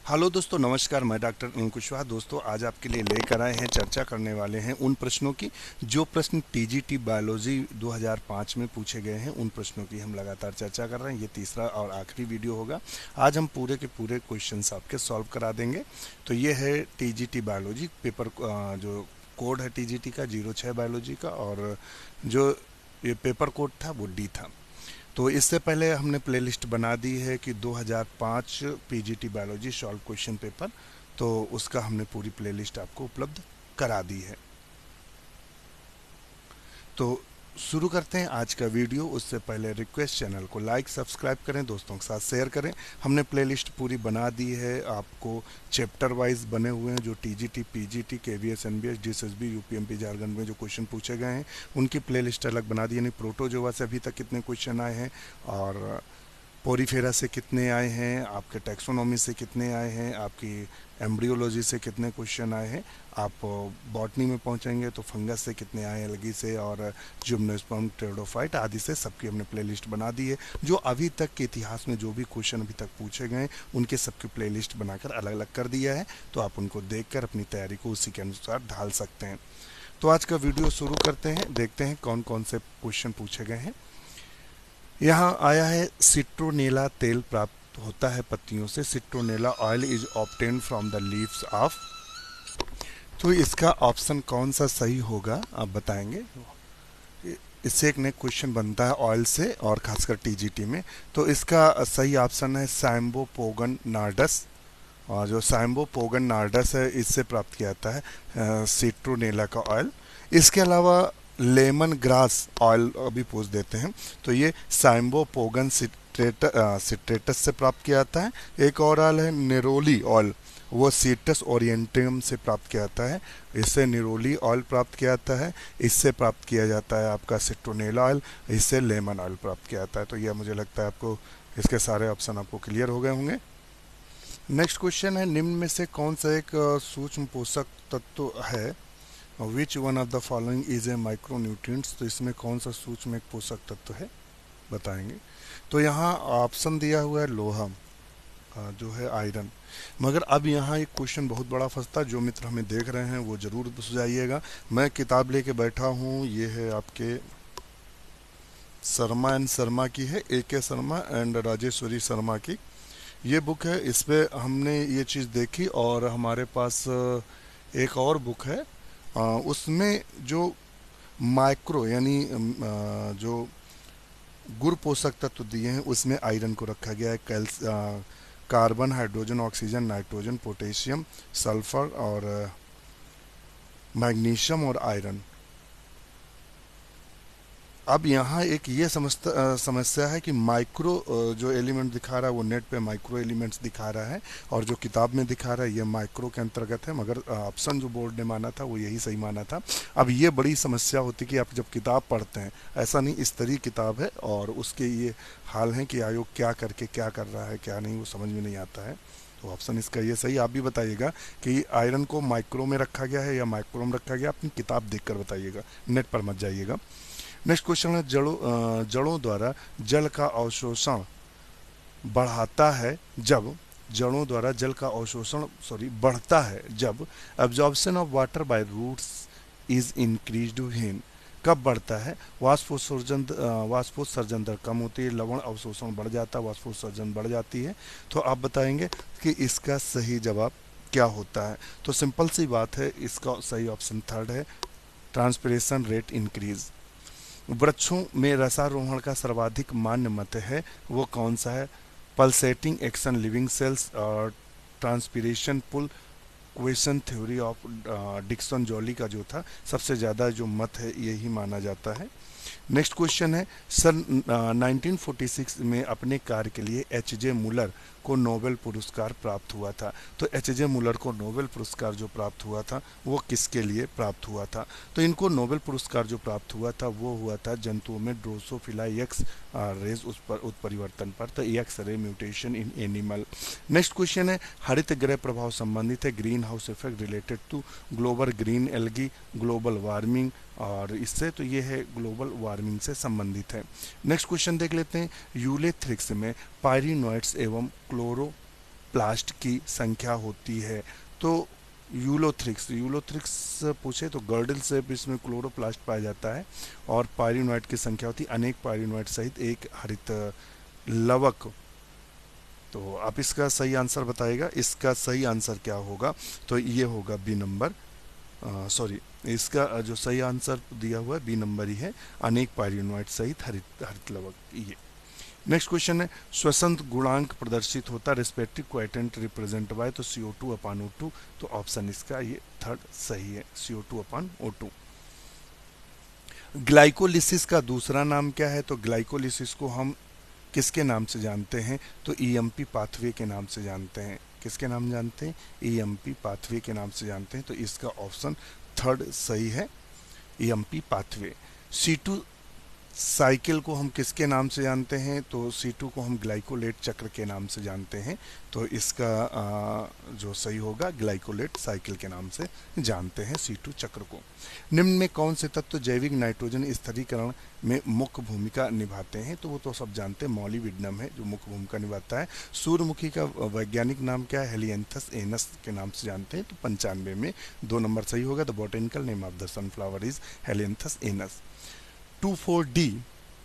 Hello दोस्तों, नमस्कार। मैं डॉक्टर अनिल कुशवाहा। दोस्तों, आज आपके लिए लेकर आए हैं, चर्चा करने वाले हैं उन प्रश्नों की जो प्रश्न टीजीटी बायोलॉजी 2005 में पूछे गए हैं। उन प्रश्नों की हम लगातार चर्चा कर रहे हैं। ये तीसरा और आखिरी वीडियो होगा। आज हम पूरे के पूरे क्वेश्चंस आपके सॉल्व करा देंगे। तो ये है टीजीटी बायोलॉजी पेपर, जो कोड है टीजीटी का 06 बायोलॉजी का, और जो ये पेपर कोड था वो डी था। तो इससे पहले हमने प्लेलिस्ट बना दी है कि 2005 PGT biology solve question paper, तो उसका हमने पूरी प्लेलिस्ट आपको उपलब्ध करा दी है। तो शुरू करते हैं आज का वीडियो। उससे पहले रिक्वेस्ट, चैनल को लाइक सब्सक्राइब करें, दोस्तों के साथ शेयर करें। हमने प्लेलिस्ट पूरी बना दी है, आपको चैप्टर वाइज बने हुए हैं। जो TGT, PGT, KVS, NBS, DSSB, UP MP Jharkhand में जो क्वेश्चन पूछे गए हैं उनकी प्लेलिस्ट अलग बना दी। यानी प्रोटोजोआ से अभी तक कितने क्वेश्चन आए हैं, और पोरीफेरा से कितने आए हैं, आपके टैक्सोनॉमी से कितने आए हैं, आपकी एम्ब्रियोलॉजी से कितने क्वेश्चन आए हैं, आप बॉटनी में पहुंचेंगे तो फंगस से कितने आए हैं, एल्गी से, और जिम्नोस्पर्म, टेरोडोफाइट आदि से सबकी हमने प्लेलिस्ट बना दी है। जो अभी तक के इतिहास में जो भी क्वेश्चन अभी तक पूछे गए उनके सबकी प्लेलिस्ट बनाकर अलग अलग कर दिया है। तो आप उनको देखकर अपनी तैयारी को उसी के अनुसार ढाल सकते हैं। तो आज का वीडियो शुरू करते हैं, देखते हैं कौन कौन से क्वेश्चन पूछे गए हैं। यहाँ आया है, सिट्रोनेला तेल प्राप्त होता है पत्तियों से। Citronella oil is obtain from the leaves of. तो इसका ऑप्शन कौन सा सही होगा आप बताएंगे। इससे एक नेक्स्ट क्वेश्चन बनता है ऑयल से, और खासकर टीजीटी में। तो इसका सही ऑप्शन है सैम्बोपोगन नार्डस। और जो सैम्बोपोगन नार्डस है, इससे प्राप्त किया जाता है सिट्रोनेला का ऑयल। इसके अलावा लेमन ग्रास ऑयल अभी पूछ देते हैं। तो ये सैम्बोपोगन सिट्रेटस से प्राप्त किया जाता है। एक और ऑयल है नेरोली ऑयल, वो सीटस ओरिएंटम से प्राप्त किया जाता है। इससे निरोली ऑयल प्राप्त किया जाता है। इससे प्राप्त किया जाता है आपका सिट्रोनेला ऑयल। इससे लेमन ऑयल प्राप्त किया जाता है। तो यह मुझे लगता है आपको इसके सारे ऑप्शन आपको क्लियर हो गए होंगे। नेक्स्ट क्वेश्चन है, निम्न में से कौन सा एक सूक्ष्म पोषक तत्व है। Which one of the following is a micronutrients. तो इसमें कौन सा सूक्ष्म एक पोषक तत्व है, बताएंगे। तो यहाँ ऑप्शन दिया हुआ है लोहा, जो है आयरन। मगर अब यहाँ एक क्वेश्चन बहुत बड़ा फंसता है। जो मित्र हमें देख रहे हैं वो जरूर सुझाइएगा। मैं किताब लेके बैठा हूँ, ये है आपके शर्मा एंड शर्मा की है, AK शर्मा एंड राजेश्वरी शर्मा की ये बुक है। इस पे हमने ये चीज़ देखी, और हमारे पास एक और बुक है, उसमें जो माइक्रो यानी जो गुण पोषक तत्व दिए हैं उसमें आयरन को रखा गया है। Carbon, hydrogen, oxygen, nitrogen, potassium, sulphur और मैग्नीशियम और आयरन। अब यहाँ एक ये समस्या है कि माइक्रो जो एलिमेंट दिखा रहा है वो नेट पे माइक्रो एलिमेंट्स दिखा रहा है, और जो किताब में दिखा रहा है ये माइक्रो के अंतर्गत है। मगर ऑप्शन जो बोर्ड ने माना था वो यही सही माना था। अब ये बड़ी समस्या होती कि आप जब किताब पढ़ते हैं, ऐसा नहीं, इस तरह किताब है और उसके ये हाल है कि आयोग क्या करके क्या कर रहा है क्या नहीं, वो समझ में नहीं आता है। तो ऑप्शन इसका ये सही। आप भी बताइएगा कि आयरन को माइक्रो में रखा गया है या माइक्रो में रखा गया, अपनी किताब देखकर बताइएगा, नेट पर मत जाइएगा। नेक्स्ट क्वेश्चन है, जड़ों द्वारा जल का अवशोषण बढ़ाता है जब जड़ों द्वारा जल का अवशोषण बढ़ता है जब absorption of water by roots is increased when. कब बढ़ता है? वाष्पोत्सर्जन दर कम होती है, लवण अवशोषण बढ़ जाता है, वाष्पोत्सर्जन बढ़ जाती है। तो आप बताएंगे कि इसका सही जवाब क्या होता है। तो सिंपल सी बात है, इसका सही ऑप्शन थर्ड है, ट्रांसपिरेशन रेट इंक्रीज। वृक्षों में रसारोहण का सर्वाधिक मान्य मत है, वो कौन सा है? पल्सेटिंग एक्शन लिविंग सेल्स, और transpiration pull question theory of Dixon Jolly का जो था सबसे ज़्यादा जो मत है यही माना जाता है। नेक्स्ट क्वेश्चन है, सन 1946 में अपने कार्य के लिए H.J. मुलर को नोबेल पुरस्कार प्राप्त हुआ था। तो H.J. मुलर को नोबेल पुरस्कार जो प्राप्त हुआ था वो किसके लिए प्राप्त हुआ था? तो इनको नोबेल पुरस्कार जो प्राप्त हुआ था वो हुआ था जंतुओं में ड्रोसोफिला एक्स रेज उत्परिवर्तन पर, तो x ray mutation in animal. Next question है, हरित गृह प्रभाव संबंधित है, green house effect related to global green algae, global warming, और इससे तो ये है ग्लोबल वार्मिंग से संबंधित है। नेक्स्ट क्वेश्चन देख लेते हैं, यूलेथ्रिक्स में पायरिनोइड्स एवं प्लास्ट की संख्या होती है? तो यूलोथ्रिक्स पूछे तो गर्डल शेप इसमें क्लोरोप्लास्ट पाया जाता है। और पायरिनोइड की संख्या होती है अनेक पायरिनोइड सहित एक हरित लवक। तो आप इसका सही आंसर बताइएगा। इसका सही आंसर क्या होगा? तो ये होगा बी नंबर, सॉरी, इसका जो सही आंसर दिया हुआ है बी नंबर ही है, अनेक पायरिनोइड सहित हरित हरित लवक। ये नेक्स्ट क्वेश्चन है, श्वसन गुणांक प्रदर्शित होता रेस्पेक्टिव क्वाइटेंट रिप्रेजेंट बाय, तो CO2 अपान O2। तो ऑप्शन इसका ये थर्ड सही है, CO2 अपान O2। ग्लाइकोलिसिस का दूसरा नाम क्या है? तो ग्लाइकोलिसिस को हम किसके नाम से जानते हैं? तो EMP पाथवे के नाम से जानते हैं। किसके नाम जानते हैं? EMP पाथवे के नाम से जानते हैं। तो इसका ऑप्शन थर्ड सही है, EMP पाथवे। C2 साइकिल को हम किसके नाम से जानते हैं? तो C2 को हम ग्लाइकोलेट चक्र के नाम से जानते हैं। तो इसका जो सही होगा, ग्लाइकोलेट साइकिल के नाम से जानते हैं C2 चक्र को। निम्न में कौन से तत्व जैविक नाइट्रोजन स्थिरीकरण में मुख्य भूमिका निभाते हैं? तो वो तो सब जानते हैं, मॉलिब्डेनम है जो मुख्य भूमिका निभाता है। सूर्यमुखी का वैज्ञानिक नाम क्या है? हेलियंथस एनस के नाम से जानते हैं। तो 95 में 2 नंबर सही होगा। The botanical name of the sunflower is Helianthus anus. 2,4-D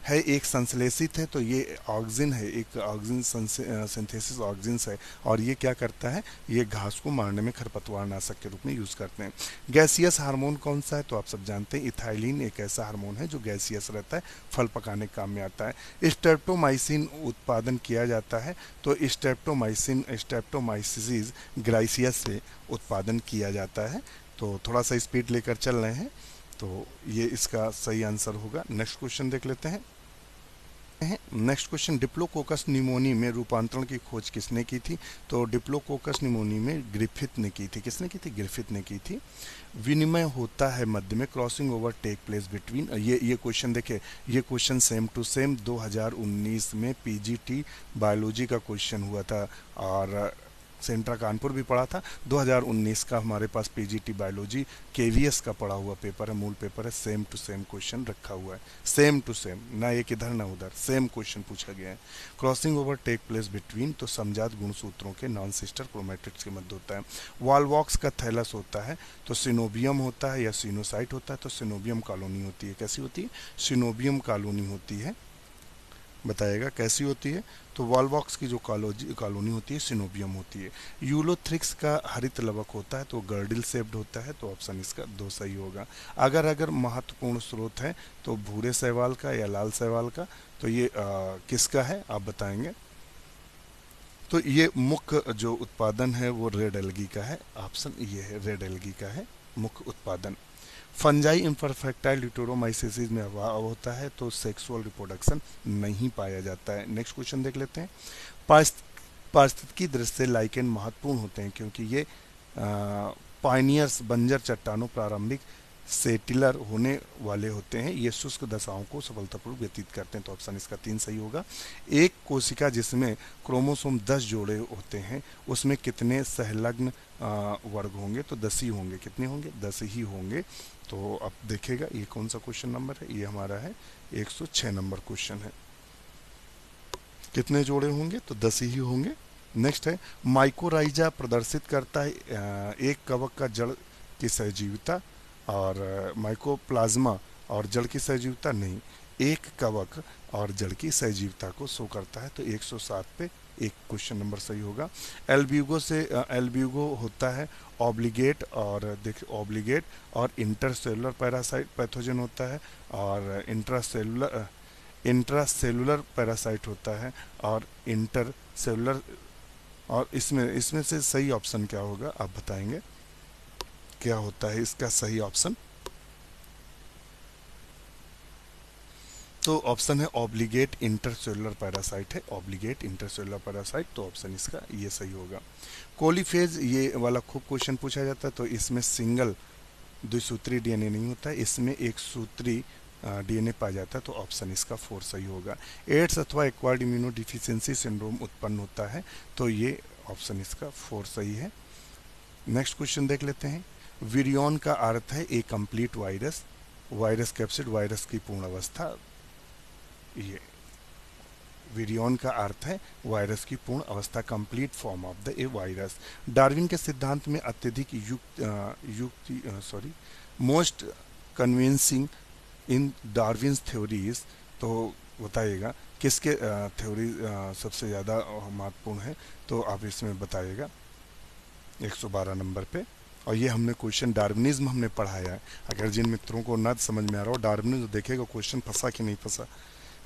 है एक संश्लेषित है, तो ये ऑक्सिन है, एक ऑक्सिन सिंथेसिस ऑक्सिन्स है। और ये क्या करता है? ये घास को मारने में खरपतवार नाशक के रूप में यूज करते हैं। गैसियस हार्मोन कौन सा है? तो आप सब जानते हैं, इथाइलिन एक ऐसा हार्मोन है जो गैसियस रहता है, फल पकाने के काम में आता है। स्ट्रेप्टोमाइसिन उत्पादन किया जाता है, तो स्ट्रेप्टोमाइसिस ग्राइसियस से उत्पादन किया जाता है। तो थोड़ा सा स्पीड लेकर चल रहे हैं, तो ये इसका सही आंसर होगा। नेक्स्ट क्वेश्चन देख लेते हैं। नेक्स्ट क्वेश्चन, डिप्लोकोकस निमोनी में रूपांतरण की खोज किसने की थी? तो डिप्लोकोकस निमोनी में ग्रिफिथ ने की थी। किसने की थी? ग्रिफिथ ने की थी। विनिमय होता है मध्य में, crossing over take place between. ये क्वेश्चन देखे, ये क्वेश्चन सेम टू सेम 2019 में PGT बायोलॉजी का क्वेश्चन हुआ था, और सेंट्रा कानपुर भी पढ़ा था। 2019 का हमारे पास PGT बायोलॉजी KVS का पढ़ा हुआ पेपर है, मूल पेपर है। सेम टू सेम क्वेश्चन रखा हुआ है, सेम टू सेम, ना एक इधर ना उधर, सेम क्वेश्चन पूछा गया है। Crossing over take place between, तो समजात गुणसूत्रों के नॉन सिस्टर क्रोमैटिड्स के मध्य होता है। वॉलवॉक्स का थैलस होता है, तो सिनोबियम होता है या सिनोसाइट होता है? तो सिनोबियम कॉलोनी होती है। कैसी होती है? सिनोबियम कॉलोनी होती है। बताएगा कैसी होती है? तो वॉलवॉक्स की जो कॉलोनी होती है सिनोबियम होती है। यूलोथ्रिक्स का हरित लवक होता है, तो गर्डिल शेप्ड होता है। तो ऑप्शन इसका 2 सही होगा। अगर महत्वपूर्ण स्रोत है तो भूरे शैवाल का या लाल शैवाल का, तो ये किसका है आप बताएंगे? तो ये मुख्य जो उत्पादन है वो रेड एल्गी का है। ऑप्शन ये है, रेड एल्गी का है मुख्य उत्पादन। फंजाई इम्परफेक्टाइल ड्यूटेरोमाइसिस में अभाव होता है, तो सेक्सुअल रिप्रोडक्शन नहीं पाया जाता है। नेक्स्ट क्वेश्चन देख लेते हैं। पारिस्थितिकी दृष्टि से लाइकेन महत्वपूर्ण होते हैं क्योंकि ये पाइनियर्स बंजर चट्टानों प्रारंभिक सेटिलर होने वाले होते हैं। ये शुष्क दशाओं को सफलतापूर्वक व्यतीत करते हैं। तो ऑप्शन इसका 3 सही होगा। एक कोशिका जिसमें क्रोमोसोम 10 जोड़े होते हैं, उसमें कितने संलग्न वर्ग होंगे? तो 10 ही होंगे। कितने होंगे? 10 ही होंगे। तो अब देखेगा ये कौन सा क्वेश्चन नंबर है? ये हमारा है 106 नंबर क्वेश्चन है। कितने जोड़े होंगे? तो 10 ही होंगे। नेक्स्ट है, माइकोराइजा प्रदर्शित करता है एक कवक का जड़ की सहजीविता, और माइकोप्लाज्मा और जड़ की सहजीविता नहीं, एक कवक और जड़ की सहजीविता को शो करता है। तो 107 पे एक क्वेश्चन नंबर सही होगा। एल्ब्यूगो होता है ऑब्लिगेट, और देखिए ऑब्लिगेट और इंटरसेलुलर पैरासाइट पैथोजन होता है, और इंट्रासेलुलर पैरासाइट होता है, और इंटरसेलुलर। और इसमें से सही ऑप्शन क्या होगा आप बताएंगे? क्या होता है इसका सही ऑप्शन? तो ऑप्शन है ऑब्लिगेट इंटरसेलुलर पैरासाइट है, ऑब्लिगेट इंटरसेलुलर पैरासाइट। तो ऑप्शन इसका ये सही होगा। कोलीफेज ये वाला खूब क्वेश्चन पूछा जाता है। तो इसमें सिंगल द्विसूत्री DNA नहीं होता है, इसमें एक सूत्री DNA पाया जाता है। तो ऑप्शन इसका 4 सही होगा। एड्स अथवा एक्वायर्ड इम्यूनो डिफिशियंसी सिंड्रोम उत्पन्न होता है। तो ये ऑप्शन इसका 4 सही है। नेक्स्ट क्वेश्चन देख लेते हैं। विरियन का अर्थ है a complete virus, virus capsid virus की पूर्ण अवस्था। ये विरियन का अर्थ है वायरस की पूर्ण अवस्था, complete form of the A virus. Darwin के सिद्धांत में अत्यधिक मोस्ट कन्विंसिंग इन डार्विन्स थ्योरीज, तो बताइएगा किसके थ्योरी सबसे ज़्यादा महत्वपूर्ण है, तो आप इसमें बताइएगा 112 नंबर पे। और ये हमने क्वेश्चन डार्विनिज्म हमने पढ़ाया है। अगर जिन मित्रों को ना समझ में आ रहा हो डार्विनिज्म, देखेगा क्वेश्चन फंसा कि नहीं फंसा।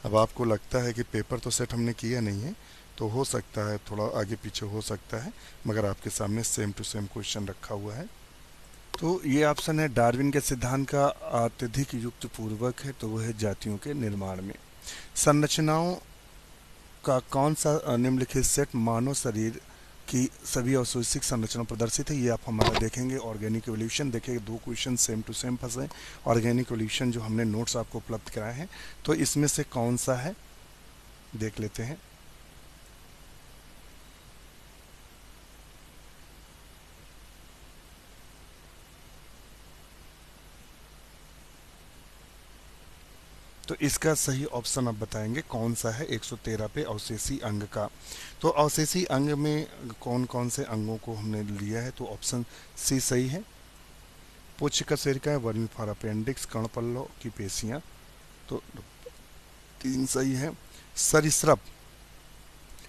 अब आपको लगता है कि पेपर तो सेट हमने किया नहीं है, तो हो सकता है थोड़ा आगे पीछे हो सकता है, मगर आपके सामने सेम टू सेम क्वेश्चन रखा हुआ है। तो ये ऑप्शन है डार्विन के सिद्धांत का अत्यधिक युक्त पूर्वक है, तो वह है जातियों के निर्माण में। संरचनाओं का कौन सा निम्नलिखित सेट मानव शरीर की सभी अवशोषित संरचना प्रदर्शित है, ये आप हमारा देखेंगे। ऑर्गेनिक एवोल्यूशन देखेंगे, दो क्वेश्चन सेम टू सेम फंसे। ऑर्गेनिक एवोल्यूशन जो हमने नोट्स आपको उपलब्ध कराए हैं, तो इसमें से कौन सा है देख लेते हैं। तो इसका सही ऑप्शन आप बताएंगे कौन सा है 113 पे अवशेषी अंग का। तो अवशेषी अंग में कौन कौन से अंगों को हमने लिया है, तो ऑप्शन सी सही है। पुच्छ कशेरुका, वर्मीफर अपेंडिक्स, कर्णपल्लव की पेशियां, तो 3 सही है। सरीसृप,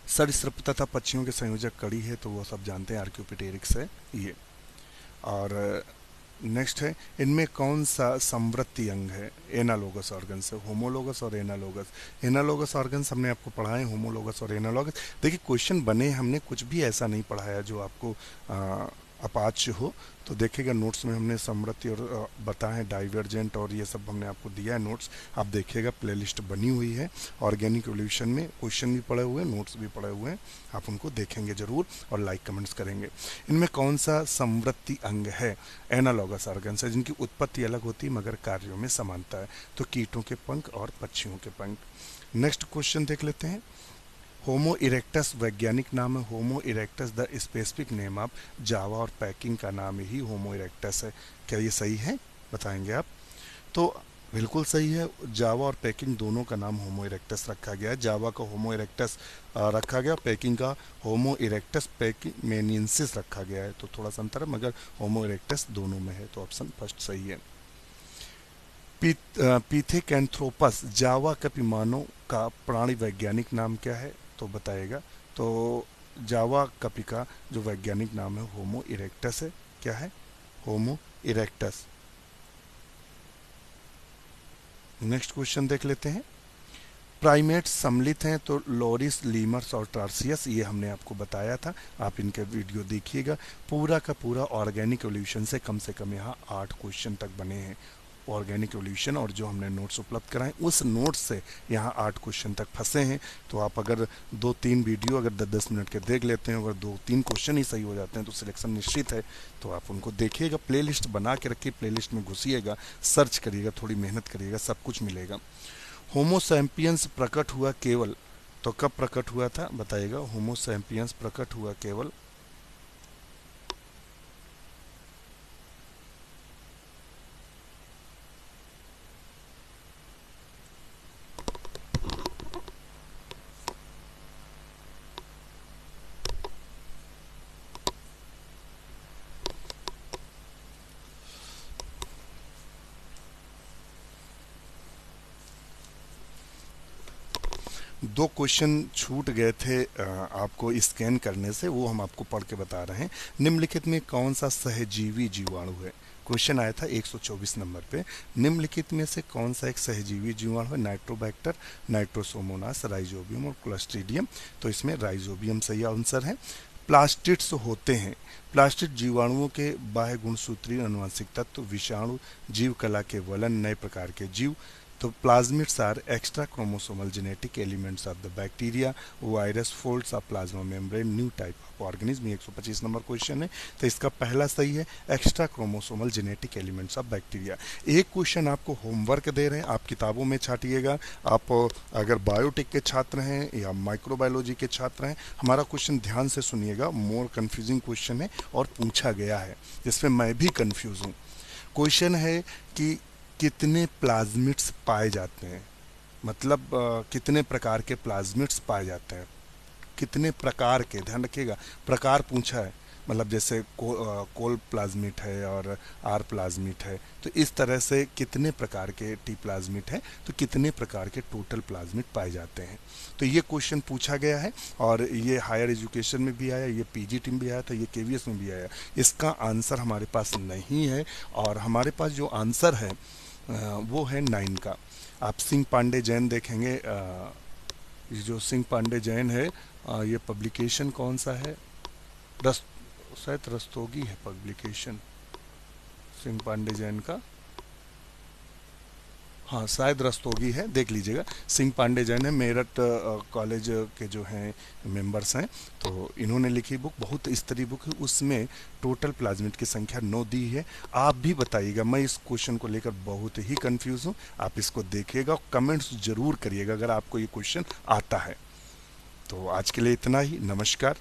सरीसृप तथा पक्षियों के संयोजक कड़ी है, तो वो सब जानते हैं आर्क्योपिटेरिक्स है ये। और नेक्स्ट है, इनमें कौन सा संवृत्ति अंग है, एनालोगस ऑर्गन्स है, होमोलोगस और एनालोगस। एनालोगस ऑर्गन्स हमने आपको पढ़ाए, होमोलोगस और एनालोगस। देखिए क्वेश्चन बने, हमने कुछ भी ऐसा नहीं पढ़ाया जो आपको अपाच्य हो, तो देखिएगा नोट्स में हमने समृद्धि और बताएं डाइवर्जेंट और ये सब हमने आपको दिया है नोट्स, आप देखिएगा प्लेलिस्ट बनी हुई है। ऑर्गेनिक एवोल्यूशन में क्वेश्चन भी पढ़े हुए हैं, नोट्स भी पढ़े हुए हैं, आप उनको देखेंगे जरूर और लाइक कमेंट्स करेंगे। इनमें कौन सा समृद्धि अंग है, एनालॉगस ऑर्गन्स है, जिनकी उत्पत्ति अलग होती है मगर कार्यों में समानता है, तो कीटों के पंख और पक्षियों के पंख। नेक्स्ट क्वेश्चन देख लेते हैं। होमो इरेक्टस वैज्ञानिक नाम है, homo erectus the specific name of Java और पैकिंग का नाम ही होमो इरेक्टस है, क्या ये सही है बताएंगे आप। तो बिल्कुल सही है, जावा और पैकिंग दोनों का नाम होमो इरेक्टस रखा गया है। जावा का होमो इरेक्टस रखा गया, पैकिंग का होमो इरेक्टस पैकिमेनियंसिस रखा गया है, तो थोड़ा सा अंतर है मगर होमो इरेक्टस दोनों में है, तो ऑप्शन फर्स्ट सही है। पिथेकैंथ्रोपस जावा कपिमानों का प्राणी वैज्ञानिक नाम क्या है, तो बताएगा। तो जावा कपि का जो वैज्ञानिक नाम है होमो इरेक्टस है, क्या है, होमो इरेक्टस। नेक्स्ट क्वेश्चन देख लेते हैं। प्राइमेट्स सम्मिलित हैं, तो लॉरिस, लीमर्स और टार्सियस, ये हमने आपको बताया था, आप इनके वीडियो देखिएगा। पूरा का पूरा ऑर्गेनिक एवोल्यूशन से कम यहाँ 8 क्वेश्चन तक बने हैं। ऑर्गेनिक एवोल्यूशन और जो हमने नोट्स उपलब्ध कराए उस नोट्स से यहाँ 8 क्वेश्चन तक फंसे हैं। तो आप अगर 2-3 वीडियो अगर 10-10 मिनट के देख लेते हैं, अगर 2-3 क्वेश्चन ही सही हो जाते हैं तो सिलेक्शन निश्चित है। तो आप उनको देखिएगा, प्लेलिस्ट बना के रखिए, प्लेलिस्ट में घुसिएगा, सर्च करिएगा, थोड़ी मेहनत करिएगा, सब कुछ मिलेगा। होमो सैम्पियंस प्रकट हुआ केवल, तो कब प्रकट हुआ था बताइएगा। होमो सैम्पियंस प्रकट हुआ केवल दो क्वेश्चन छूट गए थे आपको स्कैन करने से, वो हम आपको पढ़ के बता रहे हैं। निम्नलिखित में कौन सा सहजीवी जीवाणु है, क्वेश्चन आया था 124 नंबर पे। निम्नलिखित में से कौन सा एक सहजीवी जीवाणु है, नाइट्रोबैक्टर, नाइट्रोसोमोनास, राइजोबियम और क्लस्ट्रीडियम, तो इसमें राइजोबियम सही आंसर है। प्लास्टिड्स होते हैं, प्लास्टिड जीवाणुओं के बाह्य गुणसूत्रीय अनुवांशिक तत्व, विषाणु, जीव कला के वलन, नए प्रकार के जीव। तो plasmids are extra chromosomal genetic elements of the bacteria, virus, folds of plasma membrane, new type of organism. 125 number question है, तो इसका पहला सही है, extra chromosomal genetic elements of bacteria. एक क्वेश्चन आपको होमवर्क दे रहे हैं, आप किताबों में छाटिएगा। आप अगर बायोटेक के छात्र हैं या माइक्रोबायोलॉजी के छात्र हैं, हमारा क्वेश्चन ध्यान से सुनिएगा, मोर कन्फ्यूजिंग क्वेश्चन है और पूछा गया है, जिसमें मैं भी कन्फ्यूज हूँ। क्वेश्चन है कि कितने प्लाज्मिड्स पाए जाते हैं, मतलब कितने प्रकार के प्लाज्मिड्स पाए जाते हैं, कितने प्रकार के, ध्यान रखिएगा प्रकार पूछा है, मतलब जैसे कोल प्लाज्मिट है और आर प्लाज्मिट है, तो इस तरह से कितने प्रकार के टी प्लाज्मिट हैं, तो कितने प्रकार के टोटल प्लाज्मिट पाए जाते हैं। तो ये क्वेश्चन पूछा गया है और ये हायर एजुकेशन में भी आया, ये पीजीटी में भी आया था, ये केवीएस में भी आया। इसका आंसर हमारे पास नहीं है और हमारे पास जो आंसर है वो है 9 का। आप सिंह पांडे जैन देखेंगे, ये जो सिंह पांडे जैन है, ये पब्लिकेशन कौन सा है, रस शायद रस्तोगी है पब्लिकेशन सिंह पांडे जैन का, हाँ शायद रस्तोगी है, देख लीजिएगा। सिंह पांडे जैन है, मेरठ कॉलेज के जो हैं मेंबर्स हैं, तो इन्होंने लिखी बुक, बहुत स्तरीय बुक है, उसमें टोटल प्लाज्मिड की संख्या 9 दी है। आप भी बताइएगा, मैं इस क्वेश्चन को लेकर बहुत ही कंफ्यूज हूँ, आप इसको देखिएगा, कमेंट्स जरूर करिएगा अगर आपको ये क्वेश्चन आता है। तो आज के लिए इतना ही, नमस्कार।